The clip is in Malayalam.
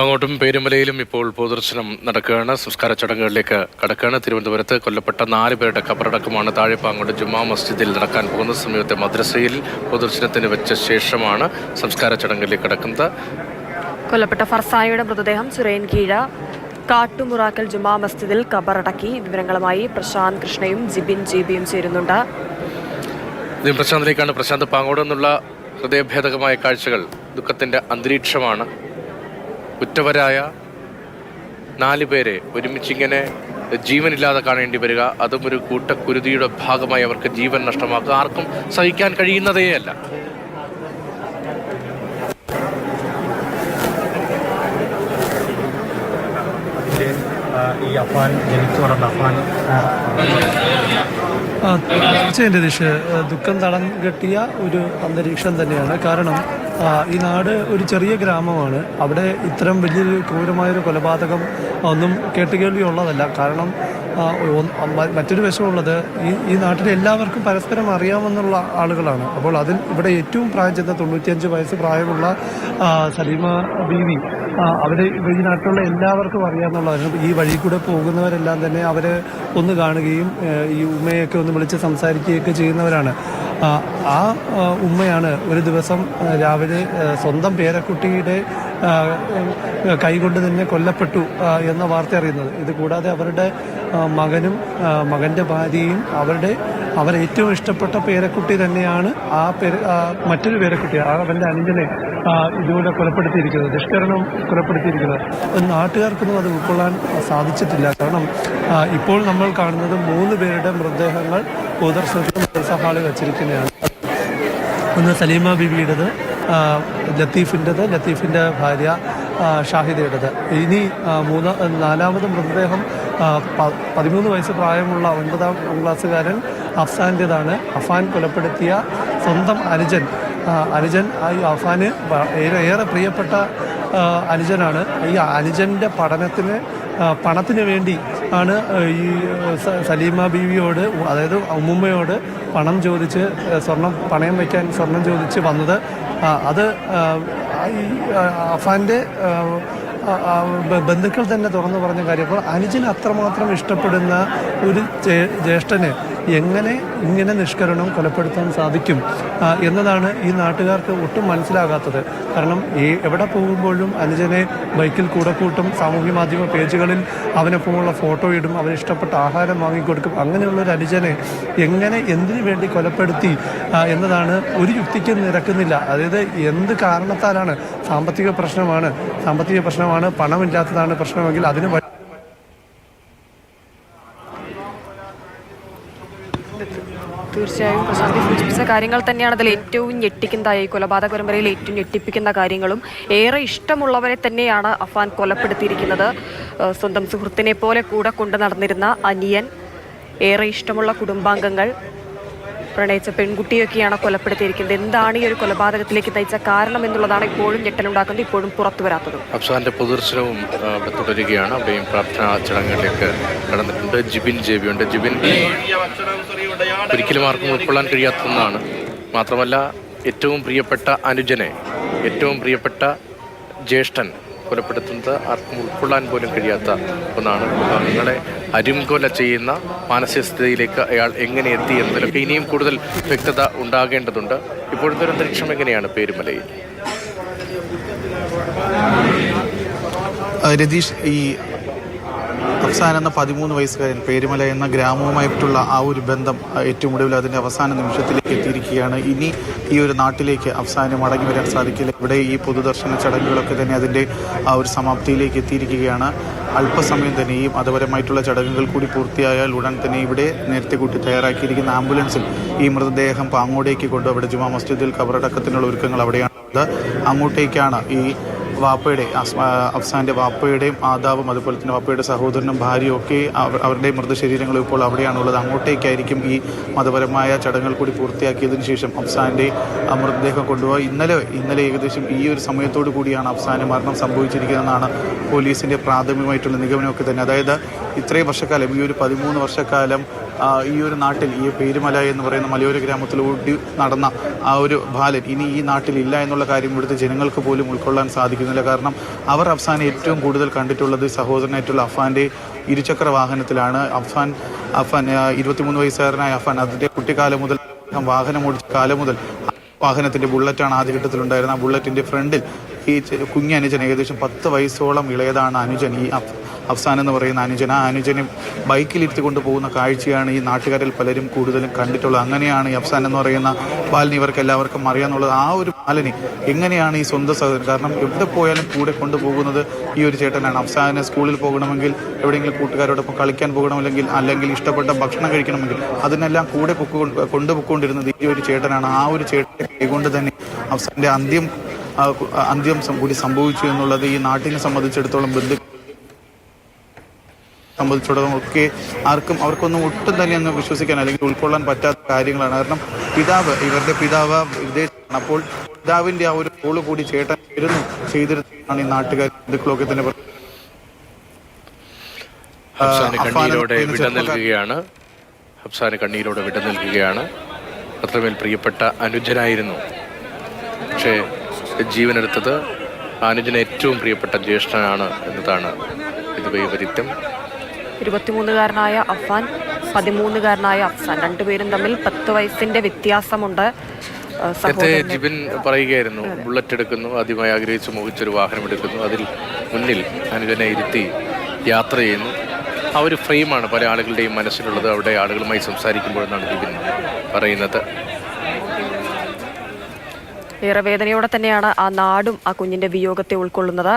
അങ്ങോട്ടും പേരുമലയിലും ഇപ്പോൾ പൊതുദർശനം നടക്കുകയാണ്. സംസ്കാര ചടങ്ങുകളിലേക്ക് കടക്കുകയാണ്. തിരുവനന്തപുരത്ത് കൊല്ലപ്പെട്ട 4 പേരുടെ ഖബറടക്കമാണ് താഴെപ്പാങ്ങോട് ജുമാ മസ്ജിദിൽ നടക്കാൻ പോകുന്ന സമയത്തെ മദ്രസയിൽ പൊതുദർശനത്തിന് വെച്ച ശേഷമാണ് സംസ്കാര ചടങ്ങിലേക്ക് കടക്കുന്നത്. കൊല്ലപ്പെട്ട ഫർസാനയുടെ മൃതദേഹം ചിറയൻകീഴ കാട്ടുമുറാക്കൽ ജുമാ മസ്ജിദിൽ ഖബറടക്കി. വിവരങ്ങളുമായി പ്രശാന്ത് കൃഷ്ണയും ജിബിൻ ജിബിയും ചേരുന്നുണ്ട്. പ്രശാന്തിലേക്കാണ്. പ്രശാന്ത്, പാങ്ങോട് നിന്നുള്ള ഹൃദയഭേദകമായ കാഴ്ചകൾ, ദുഃഖത്തിന്റെ അന്തരീക്ഷമാണ്. കുറ്റവരായ 4 പേരെ ഒരുമിച്ചിങ്ങനെ ജീവനില്ലാതെ കാണേണ്ടി വരിക, അതും ഒരു കൂട്ടക്കുരുതിയുടെ ഭാഗമായി അവർക്ക് ജീവൻ നഷ്ടമാക്കുക ആർക്കും സഹിക്കാൻ കഴിയുന്നതേയല്ല. ഈ അഫാൻ ജനിച്ചു വളർന്ന അഫാൻ തീർച്ചയായും രതീഷ്, ദുഃഖം തളം കെട്ടിയ ഒരു അന്തരീക്ഷം തന്നെയാണ്. കാരണം ഈ നാട് ഒരു ചെറിയ ഗ്രാമമാണ്. അവിടെ ഇത്തരം വലിയൊരു ക്രൂരമായൊരു കൊലപാതകം ഒന്നും കേട്ടുകേൾവിയുള്ളതല്ല. കാരണം മറ്റൊരു വശമുള്ളത്, ഈ നാട്ടിലെ എല്ലാവർക്കും പരസ്പരം അറിയാമെന്നുള്ള ആളുകളാണ്. അപ്പോൾ അതിൽ ഇവിടെ ഏറ്റവും പ്രായം ചെന്ന 95 വയസ്സ് പ്രായമുള്ള സലീമ ബീവി, അവർ ഈ നാട്ടിലുള്ള എല്ലാവർക്കും അറിയാമെന്നുള്ളതാണ്. ഈ വഴി കൂടെ പോകുന്നവരെല്ലാം തന്നെ അവരെ ഒന്ന് കാണുകയും ഈ ഉമ്മയൊക്കെ ഒന്ന് വിളിച്ച് സംസാരിക്കുകയൊക്കെ ചെയ്യുന്നവരാണ്. ആ ഉമ്മയാണ് ഒരു ദിവസം രാവിലെ സ്വന്തം പേരക്കുട്ടിയുടെ കൈകൊണ്ട് തന്നെ കൊല്ലപ്പെട്ടു എന്ന വാർത്ത അറിയുന്നത്. ഇത് കൂടാതെ അവരുടെ മകനും മകൻ്റെ ഭാര്യയും അവരേറ്റവും ഇഷ്ടപ്പെട്ട പേരക്കുട്ടി തന്നെയാണ് മറ്റൊരു പേരക്കുട്ടി, അവൻ്റെ അനുജനെ ഇതുപോലെ കൊലപ്പെടുത്തിയിരിക്കുന്നത്, ദുഷ്കരണം കൊലപ്പെടുത്തിയിരിക്കുന്നത്. നാട്ടുകാർക്കൊന്നും അത് ഉൾക്കൊള്ളാൻ സാധിച്ചിട്ടില്ല. കാരണം ഇപ്പോൾ നമ്മൾ കാണുന്നത് 3 പേരുടെ മൃതദേഹങ്ങൾ പൊതുദർശനത്തിന് മദ്രസ ഹാളിൽ വച്ചിരിക്കുന്നതാണ്. ഒന്ന് സലീമ ബിബിയുടേത്, ലത്തീഫിൻ്റെ ഭാര്യ ഷാഹിദയുടേത്. ഇനി 4ാമത് മൃതദേഹം 13 വയസ്സ് പ്രായമുള്ള 9ാം ക്ലാസ്സുകാരൻ അഫ്സാൻ്റേതാണ്. അഫാൻ കൊലപ്പെടുത്തിയ സ്വന്തം അനുജൻ അഫാന് ഏറെ പ്രിയപ്പെട്ട അനുജനാണ്. ഈ അനുജൻ്റെ പണത്തിന് വേണ്ടി ആണ് ഈ സലീമ ബീവിയോട്, അതായത് ഉമ്മുമ്മയോട് പണം ചോദിച്ച് പണയം വയ്ക്കാൻ സ്വർണം ചോദിച്ച് വന്നത്. അത് ഈ അഫാൻ്റെ ബന്ധുക്കൾ തന്നെ തുറന്നു പറഞ്ഞ കാര്യം. അപ്പോൾ അനുജന് അത്രമാത്രം ഇഷ്ടപ്പെടുന്ന ഒരു ജ്യേഷ്ഠന് എങ്ങനെ ഇങ്ങനെ നിഷ്കരണം കൊലപ്പെടുത്താൻ സാധിക്കും എന്നതാണ് ഈ നാട്ടുകാർക്ക് ഒട്ടും മനസ്സിലാകാത്തത്. കാരണം എവിടെ പോകുമ്പോഴും അനുജനെ ബൈക്കിൽ കൂടെ കൂട്ടും, സാമൂഹ്യ മാധ്യമ പേജുകളിൽ അവനെപ്പോലുള്ള ഫോട്ടോ ഇടും, അവനിഷ്ടപ്പെട്ട ആഹാരം വാങ്ങിക്കൊടുക്കും. അങ്ങനെയുള്ളൊരു അനുജനെ എങ്ങനെ എന്തിനു വേണ്ടി കൊലപ്പെടുത്തി എന്നതാണ് ഒരു യുക്തിക്കും നിരക്കുന്നില്ല. അതായത് എന്ത് കാരണത്താലാണ്? സാമ്പത്തിക പ്രശ്നമാണ്, പണമില്ലാത്തതാണ് പ്രശ്നമെങ്കിൽ അതിന് തീർച്ചയായും പ്രശാന്തി സൂചിപ്പിച്ച കാര്യങ്ങൾ തന്നെയാണ് അതിൽ ഏറ്റവും ഞെട്ടിക്കുന്നതായി കൊലപാതക പരമ്പരയിൽ ഏറ്റവും ഞെട്ടിപ്പിക്കുന്ന കാര്യങ്ങളും. ഏറെ ഇഷ്ടമുള്ളവരെ തന്നെയാണ് അഫാൻ കൊലപ്പെടുത്തിയിരിക്കുന്നത്. സ്വന്തം സുഹൃത്തിനെ പോലെ കൂടെ കൊണ്ടു നടന്നിരുന്ന അനിയൻ, ഏറെ ഇഷ്ടമുള്ള കുടുംബാംഗങ്ങൾ, പ്രണയിച്ച പെൺകുട്ടിയൊക്കെയാണ് കൊലപ്പെടുത്തിയിരിക്കുന്നത്. എന്താണ് ഈ ഒരു കൊലപാതകത്തിലേക്ക് നയിച്ച കാരണം എന്നുള്ളതാണ് ഇപ്പോഴും ഞെട്ടലുണ്ടാക്കുന്നത്, ഇപ്പോഴും പുറത്തു വരാത്തതും. അഫ്സാന്റെ പൊതുദർശനവും അവിടെ തുടരുകയാണ്. അവിടെയും പ്രാർത്ഥനാ ചടങ്ങുകളിലേക്ക് കടന്നിട്ടുണ്ട്. ജിബിൻ ജെബിയുണ്ട്. ജിബിൻ, ഒരിക്കലും ആർക്കും ഉൾക്കൊള്ളാൻ കഴിയാത്തതാണ്. മാത്രമല്ല, ഏറ്റവും പ്രിയപ്പെട്ട അനുജനെ, ഏറ്റവും പ്രിയപ്പെട്ട ജ്യേഷ്ഠൻ കൊലപ്പെടുത്തുന്നത് ആർക്കും ഉൾക്കൊള്ളാൻ പോലും കഴിയാത്ത ഒന്നാണ്. നിങ്ങളെ അരുംകൊല ചെയ്യുന്ന മാനസികസ്ഥിതിയിലേക്ക് അയാൾ എങ്ങനെ എത്തി എന്നതിലൊക്കെ ഇനിയും കൂടുതൽ വ്യക്തത ഉണ്ടാകേണ്ടതുണ്ട്. ഇപ്പോഴത്തെ ഒരു അന്തരീക്ഷം എങ്ങനെയാണ് പേരുമലയിൽ? രതീഷ്, ഈ അഫ്സാൻ എന്ന 13 വയസ്സുകാരൻ പേരുമല എന്ന ഗ്രാമവുമായിട്ടുള്ള ആ ഒരു ബന്ധം ഏറ്റവും ഒടുവിൽ അതിൻ്റെ അവസാന നിമിഷത്തിലേക്ക് എത്തിയിരിക്കുകയാണ്. ഇനി ഈ ഒരു നാട്ടിലേക്ക് അഫ്സാന് മടങ്ങി വരാൻ സാധിക്കില്ല. ഇവിടെ ഈ പൊതുദർശന ചടങ്ങുകളൊക്കെ തന്നെ അതിൻ്റെ ആ ഒരു സമാപ്തിയിലേക്ക് എത്തിയിരിക്കുകയാണ്. അല്പസമയം തന്നെ ഈ മതപരമായിട്ടുള്ള ചടങ്ങുകൾ കൂടി പൂർത്തിയായാൽ ഉടൻ തന്നെ ഇവിടെ നേരത്തെ കൂട്ടി തയ്യാറാക്കിയിരിക്കുന്ന ആംബുലൻസിൽ ഈ മൃതദേഹം പാങ്ങോടേക്ക് കൊണ്ട് അവിടെ ജുമാ മസ്ജിദിൽ ഖബറടക്കത്തിനുള്ള ഒരുക്കങ്ങൾ അവിടെയാണുള്ളത്. അങ്ങോട്ടേക്കാണ് ഈ അഫ്സാൻ്റെ വാപ്പയുടെയും ആദാവും അതുപോലെ തന്നെ വാപ്പയുടെ സഹോദരനും ഭാര്യയും ഒക്കെ അവരുടെ മൃതശരീരങ്ങൾ ഇപ്പോൾ അവിടെയാണുള്ളത്. അങ്ങോട്ടേക്കായിരിക്കും ഈ മതപരമായ ചടങ്ങുകൾ കൂടി പൂർത്തിയാക്കിയതിനു ശേഷം അഫ്സാൻ്റെ മൃതദേഹം കൊണ്ടുപോയി. ഇന്നലെ ഏകദേശം ഈ ഒരു സമയത്തോടു കൂടിയാണ് അഫ്സാന് മരണം സംഭവിച്ചിരിക്കുന്നതെന്നാണ് പോലീസിൻ്റെ പ്രാഥമികമായിട്ടുള്ള നിഗമനമൊക്കെ തന്നെ. അതായത് ഇത്രയും വർഷക്കാലം ഈ ഒരു 13 വർഷക്കാലം ഈ ഒരു നാട്ടിൽ ഈ പേരുമല എന്ന് പറയുന്ന മലയോര ഗ്രാമത്തിലൂടെ നടന്ന ആ ഒരു ബാലൻ ഇനി ഈ നാട്ടിലില്ല എന്നുള്ള കാര്യം ഇവിടുത്തെ ജനങ്ങൾക്ക് പോലും ഉൾക്കൊള്ളാൻ സാധിക്കുന്നില്ല. കാരണം അവർ അഫ്സാനെ ഏറ്റവും കൂടുതൽ കണ്ടിട്ടുള്ളത് സഹോദരനായിട്ടുള്ള അഫാൻ്റെ ഇരുചക്ര വാഹനത്തിലാണ്. അഫാൻ 23 വയസ്സുകാരനായ അഫാൻ അതിൻ്റെ കുട്ടിക്കാലം മുതൽ വാഹനം ഓടിച്ച കാലം മുതൽ വാഹനത്തിൻ്റെ ബുള്ളറ്റാണ് ആദ്യഘട്ടത്തിലുണ്ടായിരുന്നത്. ആ ബുള്ളറ്റിൻ്റെ ഫ്രണ്ടിൽ ഈ കുഞ്ഞനുജൻ ഏകദേശം 10 വയസ്സോളം ഇളയതാണ് അനുജൻ. ഈ അഫ്സാൻ എന്ന് പറയുന്ന അനുജൻ, ആ അനുജനെ ബൈക്കിലിരുത്തി കൊണ്ടുപോകുന്ന കാഴ്ചയാണ് ഈ നാട്ടുകാരിൽ പലരും കൂടുതലും കണ്ടിട്ടുള്ളത്. അങ്ങനെയാണ് ഈ അഫ്സാൻ എന്ന് പറയുന്ന ബാലന് ഇവർക്ക് എല്ലാവർക്കും അറിയാമെന്നുള്ളത്. ആ ഒരു ബാലന് എങ്ങനെയാണ് ഈ സ്വന്തം സഹോദരൻ, കാരണം എവിടെ പോയാലും കൂടെ കൊണ്ടുപോകുന്നത് ഈ ഒരു ചേട്ടനാണ്. അഫ്സാന് സ്കൂളിൽ പോകണമെങ്കിൽ, എവിടെയെങ്കിലും കൂട്ടുകാരോടൊപ്പം കളിക്കാൻ അല്ലെങ്കിൽ ഇഷ്ടപ്പെട്ട ഭക്ഷണം കഴിക്കണമെങ്കിൽ അതിനെല്ലാം കൂടെ കൊണ്ടുപോയിക്കൊണ്ടിരുന്നത് ഈ ഒരു ചേട്ടനാണ്. ആ ഒരു ചേട്ടനെ കൈകൊണ്ട് തന്നെ അഫ്സാന്റെ അന്ത്യം കൂടി സംഭവിച്ചു എന്നുള്ളത് ഈ നാട്ടിനെ സംബന്ധിച്ചിടത്തോളം ഒക്കെ അവർക്കൊന്നും ഒട്ടും തന്നെ അങ്ങ് വിശ്വസിക്കാൻ അല്ലെങ്കിൽ ഉൾക്കൊള്ളാൻ പറ്റാത്ത കാര്യങ്ങളാണ്. കാരണം ഇവരുടെ പിതാവ് വിദേശത്താണ്. അപ്പോൾ പിതാവിന്റെ ആ ഒരു റോള് കൂടി ചേട്ടൻ ചെയ്തിരുന്നതാണ് ഈ നാട്ടുകാർ ബന്ധുക്കളൊക്കെ തന്നെ കണ്ണീരോടെ വിട നൽകുകയാണ്. അത്രമേൽ പ്രിയപ്പെട്ട അനുജനായിരുന്നു. പക്ഷേ ജീവനെടുത്തത് അനുജന് ഏറ്റവും പ്രിയപ്പെട്ട ജ്യേഷ്ഠനാണ് എന്നതാണ് ഇത് വൈപരീത്യം. 23-കാരനായ അഫാൻ, 13-കാരനായ അഫ്സാൻ, രണ്ടുപേരും തമ്മിൽ 10 വയസ്സിന്റെ വ്യത്യാസമുണ്ട്. ജിബിൻ പറയുകയായിരുന്നു, ബുള്ളറ്റ് എടുക്കുന്നു, ആദ്യമായി ആഗ്രഹിച്ച് മോഹിച്ചൊരു വാഹനം എടുക്കുന്നു, അതിൽ മുന്നിൽ അനുജനെ ഇരുത്തി യാത്ര ചെയ്യുന്നു. ആ ഒരു ഫ്രെയിമാണ് പല ആളുകളുടെയും മനസ്സിലുള്ളത്. അവിടെ ആളുകളുമായി സംസാരിക്കുമ്പോഴെന്നാണ് ജിബിൻ പറയുന്നത്. ഏറെ വേദനയോടെ തന്നെയാണ് ആ നാടും ആ കുഞ്ഞിന്റെ വിയോഗത്തെ ഉൾക്കൊള്ളുന്നത്.